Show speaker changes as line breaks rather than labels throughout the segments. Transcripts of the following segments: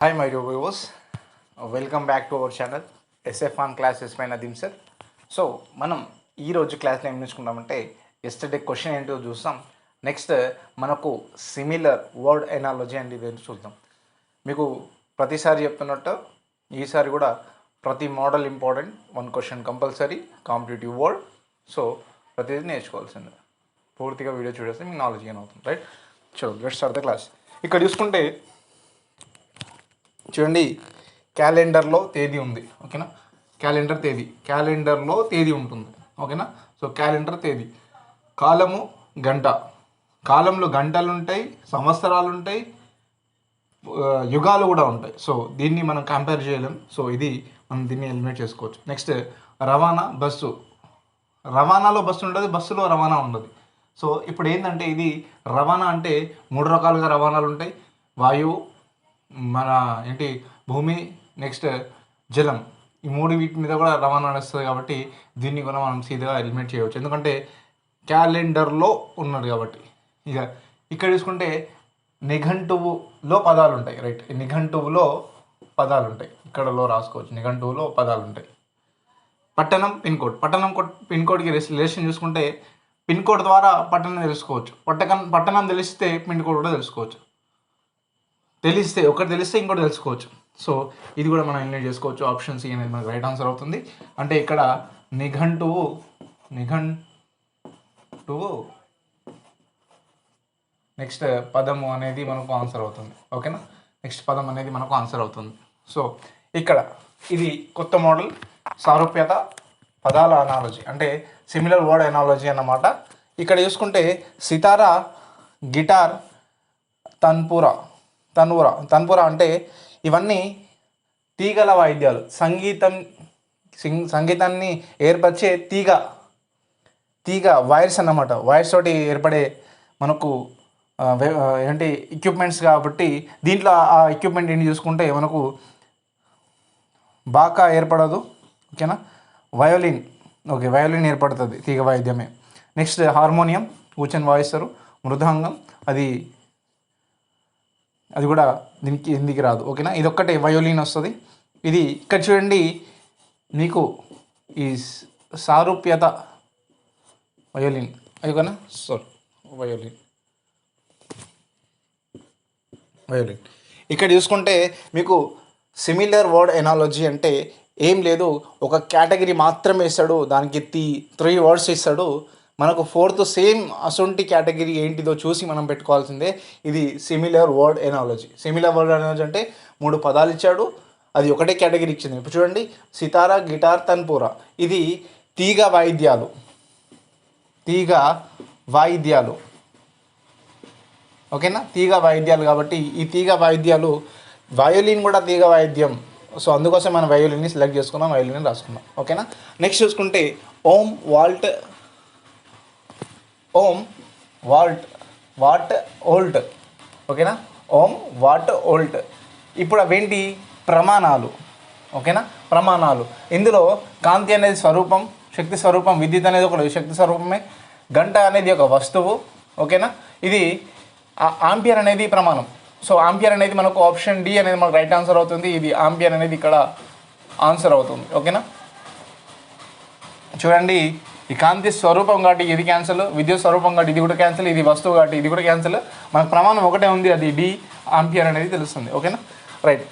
Hi, my dear viewers. Welcome back to our channel SF on Classes by Nadeem sir. So మనం ఈరోజు క్లాస్లో ఏం నేర్చుకుంటామంటే yesterday question ఏంటో చూస్తాం. నెక్స్ట్ మనకు సిమిలర్ వర్డ్ ఎనాలజీ అండ్ ఇదేంటో చూద్దాం. మీకు ప్రతిసారి చెప్తున్నట్టు ఈసారి కూడా ప్రతి model important, one question compulsory, competitive word. So ప్రతిదీ నేర్చుకోవాల్సింది. పూర్తిగా వీడియో చూసేస్తే మీకు నాలెడ్జ్ గెయిన్ అవుతుంది, రైట్? చలో లెట్స్ స్టార్ట్ ద క్లాస్. ఇక్కడ చూసుకుంటే చూడండి, క్యాలెండర్లో తేదీ ఉంది, ఓకేనా? క్యాలెండర్లో తేదీ ఉంటుంది, ఓకేనా? సో క్యాలెండర్ తేదీ, కాలము గంట, కాలంలో గంటలు ఉంటాయి, సంవత్సరాలు ఉంటాయి, యుగాలు కూడా ఉంటాయి. సో దీన్ని మనం కంపేర్ చేయలేం. సో ఇది మనం దీన్ని ఎలిమినేట్ చేసుకోవచ్చు. నెక్స్ట్ రవాణా, బస్సు. రవాణాలో బస్సు ఉంటుంది, బస్సులో రవాణా ఉండదు. సో ఇప్పుడు ఏంటంటే ఇది రవాణా అంటే 3 రకాలుగా రవాణాలు ఉంటాయి. వాయువు, మన భూమి, నెక్స్ట్ జలం. ఈ 3 వీటి మీద కూడా రవాణా నడుస్తుంది కాబట్టి దీన్ని కూడా మనం సీదా ఎలిమినేట్ చేయవచ్చు, ఎందుకంటే క్యాలెండర్లో ఉన్నది కాబట్టి. ఇక ఇక్కడ చూసుకుంటే నిఘంటువులో పదాలు ఉంటాయి, రైట్? నిఘంటువులో పదాలు ఉంటాయి, ఇక్కడలో రాసుకోవచ్చు. నిఘంటువులో పదాలు ఉంటాయి. పట్టణం, పిన్ కోడ్. పిన్ కోడ్కి రిలేషన్ చూసుకుంటే పిన్ కోడ్ ద్వారా పట్టణం తెలుసుకోవచ్చు. పట్టణం తెలిస్తే పిన్ కోడ్ కూడా తెలుసుకోవచ్చు. ఒకటి తెలిస్తే ఇంకోటి తెలుసుకోవచ్చు. సో ఇది కూడా మనం ఎలిమినేట్ చేసుకోవచ్చు. ఆప్షన్ సి అనేది మనకు రైట్ ఆన్సర్ అవుతుంది. అంటే ఇక్కడ నిఘంటువు నెక్స్ట్ పదము అనేది మనకు ఆన్సర్ అవుతుంది, ఓకేనా? నెక్స్ట్ పదం అనేది మనకు ఆన్సర్ అవుతుంది. సో ఇక్కడ ఇది కొత్త మోడల్, సారూప్యత పదాల అనాలజీ, అంటే సిమిలర్ వర్డ్ ఎనాలజీ అన్నమాట. ఇక్కడ చూసుకుంటే సితారా, గిటార్, తన్పురా అంటే ఇవన్నీ తీగల వాయిద్యాలు. సంగీతాన్ని ఏర్పరిచే తీగ వైర్స్ అన్నమాట. వైర్స్ తోటి ఏర్పడే మనకు ఎక్విప్మెంట్స్ కాబట్టి దీంట్లో ఆ ఎక్విప్మెంట్ ఏంటి చూసుకుంటే మనకు బాకా ఏర్పడదు, ఓకేనా? వయోలిన్ ఏర్పడుతుంది, తీగ వాయిద్యమే. నెక్స్ట్ హార్మోనియం, కూర్చొని వాయిస్తారు. మృదంగం, అది కూడా దీనికి రాదు, ఓకేనా? ఇది ఒక్కటే వయోలిన్ వస్తుంది. ఇది ఇక్కడ చూడండి, మీకు ఈ సారూప్యత వయోలిన్, ఓకేనా? వయోలిన్ ఇక్కడ చూసుకుంటే మీకు సిమిలర్ వర్డ్ ఎనాలజీ అంటే ఏం లేదు, ఒక కేటగిరీ మాత్రమే ఇస్తాడు, దానికి 3 వర్డ్స్ ఇస్తాడు. మనకు 4th సేమ్ అసొంటి కేటగిరీ ఏంటిదో చూసి మనం పెట్టుకోవాల్సిందే. ఇది similar word analogy. Similar word analogy అంటే 3 పదాలు ఇచ్చాడు, అది ఒకటే కేటగిరీ ఇచ్చింది. ఇప్పుడు చూడండి, సితారా, గిటార్, తన్పురా, ఇది తీగ వాయిద్యాలు, ఓకేనా? తీగ వాయిద్యాలు కాబట్టి ఈ తీగ వాయిద్యాలు, వయోలిన్ కూడా తీగ వాయిద్యం. సో అందుకోసం మనం వయోలిన్ని సెలెక్ట్ చేసుకున్నాం, వయోలిన్ రాసుకున్నాం, ఓకేనా? నెక్స్ట్ చూసుకుంటే ఓం, వాట్, ఓల్ట్, ఓకేనా? ఓం, వాట్, ఓల్ట్. ఇప్పుడు అవేంటి? ప్రమాణాలు, ఓకేనా? ప్రమాణాలు. ఇందులో కాంతి అనేది స్వరూపం, శక్తి స్వరూపం. విద్యుత్ అనేది ఒక శక్తి స్వరూపమే. గంట అనేది ఒక వస్తువు, ఓకేనా? ఇది ఆంపియర్ అనేది ప్రమాణం. సో ఆంపియర్ అనేది మనకు ఆప్షన్ డి అనేది మనకు రైట్ ఆన్సర్ అవుతుంది. ఇది ఆంపియర్ అనేది ఇక్కడ ఆన్సర్ అవుతుంది, ఓకేనా? చూడండి, ఈ కాంతి స్వరూపం కాబట్టి ఇది క్యాన్సల్, విద్యుత్ స్వరూపం కాబట్టి ఇది కూడా క్యాన్సల్, ఇది వస్తువు కాబట్టి ఇది కూడా క్యాన్సల్. మనకు ప్రమాణం ఒకటే ఉంది, అది డి, ఆంపియర్ అనేది తెలుస్తుంది, ఓకేనా? రైట్.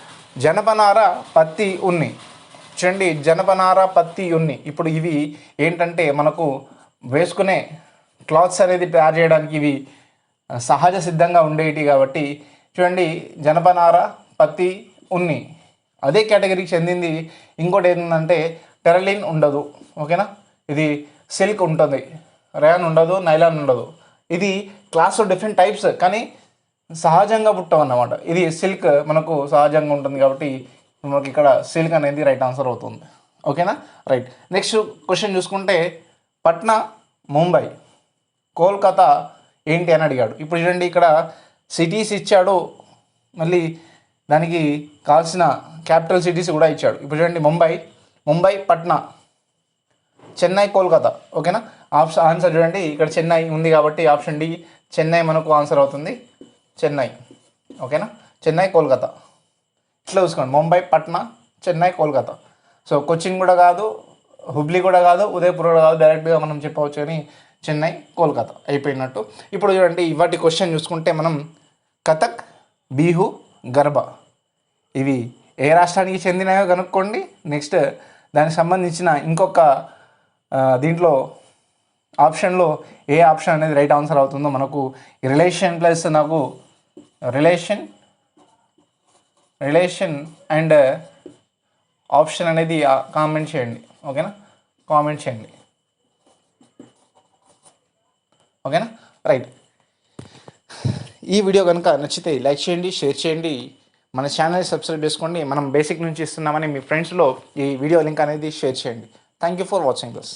జనపనార, పత్తి, ఉన్ని. చూడండి, జనపనార, పత్తి, ఉన్ని. ఇప్పుడు ఇవి ఏంటంటే మనకు వేసుకునే క్లాత్స్ అనేది తయారు చేయడానికి ఇవి సహజ సిద్ధంగా ఉండేవి కాబట్టి చూడండి, జనపనార, పత్తి, ఉన్ని అదే కేటగిరీకి చెందింది. ఇంకోటి ఏంటంటే టెరలిన్ ఉండదు, ఓకేనా? ఇది సిల్క్ ఉంటుంది, రేయాన్ ఉండదు, నైలాన్ ఉండదు. ఇది క్లాస్ డిఫరెంట్ టైప్స్ కానీ సహజంగా పుట్టవు అన్నమాట. ఇది సిల్క్ మనకు సహజంగా ఉంటుంది కాబట్టి మనకి ఇక్కడ సిల్క్ అనేది రైట్ ఆన్సర్ అవుతుంది, ఓకేనా? రైట్. నెక్స్ట్ క్వశ్చన్ చూసుకుంటే పట్నా, ముంబై, కోల్కతా ఏంటి అని అడిగాడు. ఇప్పుడు చూడండి, ఇక్కడ సిటీస్ ఇచ్చాడు, మళ్ళీ దానికి కావాల్సిన క్యాపిటల్ సిటీస్ కూడా ఇచ్చాడు. ఇప్పుడు చూడండి, ముంబై, పట్నా, చెన్నై, కోల్కతా, ఓకేనా? ఆన్సర్ చూడండి, ఇక్కడ చెన్నై ఉంది కాబట్టి ఆప్షన్ డి, చెన్నై మనకు ఆన్సర్ అవుతుంది. చెన్నై, ఓకేనా? చెన్నై, కోల్కతా. ఇట్లా చూసుకోండి, ముంబై, పట్నా, చెన్నై, కోల్కతా. సో కొచ్చిన్ కూడా కాదు, హుబ్లీ కూడా కాదు, ఉదయపూర్ కూడా కాదు, డైరెక్ట్గా మనం చెప్పవచ్చు కానీ చెన్నై, కోల్కతా అయిపోయినట్టు. ఇప్పుడు చూడండి ఇవాటి క్వశ్చన్ చూసుకుంటే మనం కథక్, బిహు, గర్బా ఇవి ఏ రాష్ట్రానికి చెందినవో కనుక్కోండి. నెక్స్ట్ దానికి సంబంధించిన ఇంకొక దీంట్లో ఆప్షన్లో ఏ ఆప్షన్ అనేది రైట్ ఆన్సర్ అవుతుందో మనకు రిలేషన్ ప్లస్ నాకు రిలేషన్ అండ్ ఆప్షన్ అనేది కామెంట్ చేయండి. ఓకేనా, కామెంట్ చేయండి. ఓకేనా, రైట్. ఈ వీడియో కనుక నచ్చితే లైక్ చేయండి, షేర్ చేయండి, మన ఛానల్ని సబ్స్క్రైబ్ చేసుకోండి. మనం బేసిక్ నుంచి ఇస్తున్నామని మీ ఫ్రెండ్స్లో ఈ వీడియో లింక్ అనేది షేర్ చేయండి. Thank you for watching this.